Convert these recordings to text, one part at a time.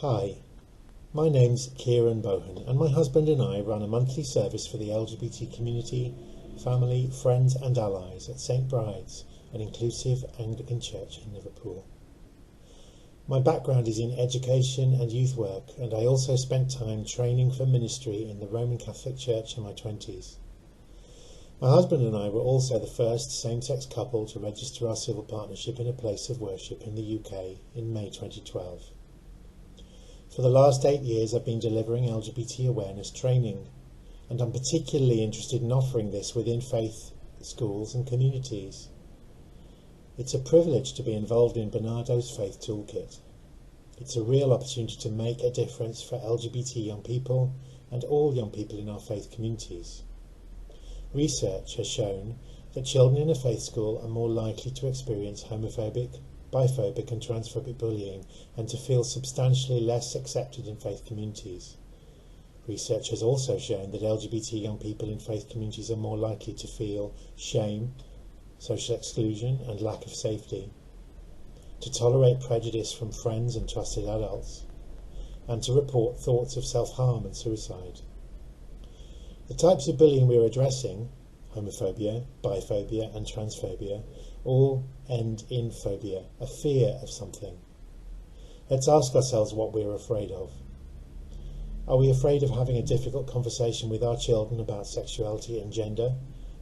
Hi, my name's Kieran Bohan, and my husband and I run a monthly service for the LGBT community, family, friends and allies at St Bride's, an inclusive Anglican church in Liverpool. My background is in education and youth work, and I also spent time training for ministry in the Roman Catholic Church in my 20s. My husband and I were also the first same-sex couple to register our civil partnership in a place of worship in the UK in May 2012. For the last 8 years I've been delivering LGBT awareness training, and I'm particularly interested in offering this within faith schools and communities. It's a privilege to be involved in Barnardos Faith Toolkit. It's a real opportunity to make a difference for LGBT young people and all young people in our faith communities. Research has shown that children in a faith school are more likely to experience homophobic, biphobic and transphobic bullying and to feel substantially less accepted in faith communities. Research has also shown that LGBT young people in faith communities are more likely to feel shame, social exclusion and lack of safety, to tolerate prejudice from friends and trusted adults, and to report thoughts of self-harm and suicide. The types of bullying we are addressing, homophobia, biphobia and transphobia, all end in phobia, a fear of something. Let's ask ourselves what we're afraid of. Are we afraid of having a difficult conversation with our children about sexuality and gender?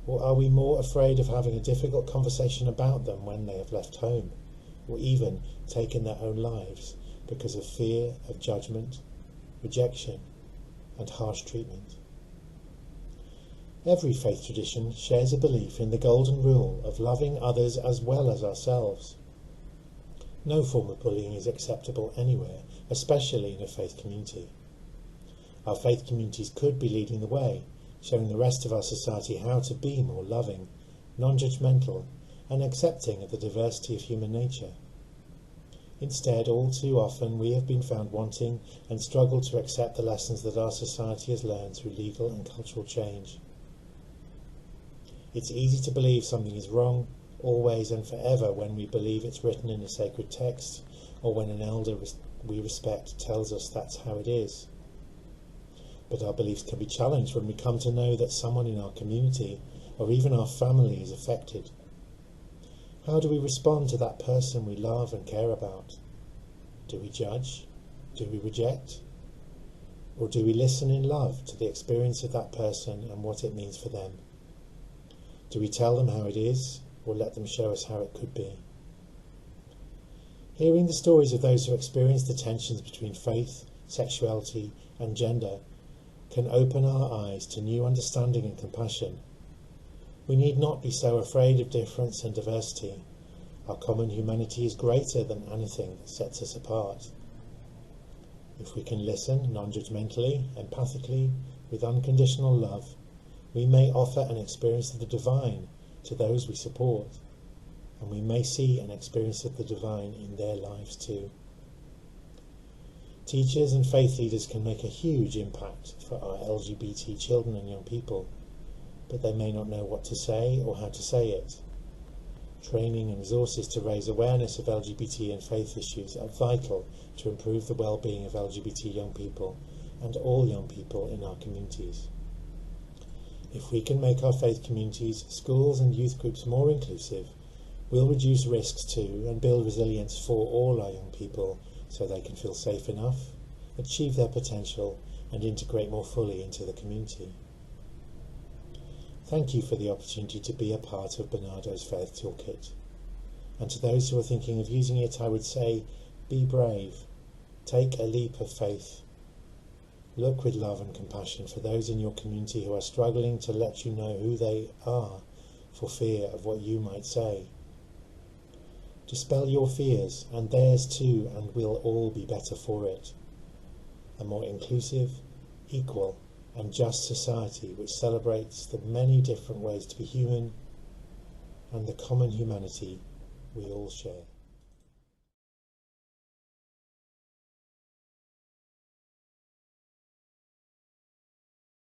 Or are we more afraid of having a difficult conversation about them when they have left home, or even taken their own lives because of fear of judgment, rejection and harsh treatment? Every faith tradition shares a belief in the golden rule of loving others as well as ourselves. No form of bullying is acceptable anywhere, especially in a faith community. Our faith communities could be leading the way, showing the rest of our society how to be more loving, non-judgmental, and accepting of the diversity of human nature. Instead, all too often we have been found wanting and struggle to accept the lessons that our society has learned through legal and cultural change. It's easy to believe something is wrong, always and forever, when we believe it's written in a sacred text, or when an elder we respect tells us that's how it is. But our beliefs can be challenged when we come to know that someone in our community, or even our family, is affected. How do we respond to that person we love and care about? Do we judge? Do we reject? Or do we listen in love to the experience of that person and what it means for them? Do we tell them how it is, or let them show us how it could be? Hearing the stories of those who experience the tensions between faith, sexuality and gender can open our eyes to new understanding and compassion. We need not be so afraid of difference and diversity. Our common humanity is greater than anything that sets us apart. If we can listen non-judgmentally, empathically, with unconditional love, we may offer an experience of the divine to those we support, and we may see an experience of the divine in their lives too. Teachers and faith leaders can make a huge impact for our LGBT children and young people, but they may not know what to say or how to say it. Training and resources to raise awareness of LGBT and faith issues are vital to improve the well-being of LGBT young people and all young people in our communities. If we can make our faith communities, schools and youth groups more inclusive, we'll reduce risks too and build resilience for all our young people so they can feel safe enough, achieve their potential and integrate more fully into the community. Thank you for the opportunity to be a part of Barnardos Faith Toolkit. And to those who are thinking of using it, I would say, be brave, take a leap of faith. Look with love and compassion for those in your community who are struggling to let you know who they are for fear of what you might say. Dispel your fears and theirs too, and we'll all be better for it. A more inclusive, equal and just society which celebrates the many different ways to be human and the common humanity we all share.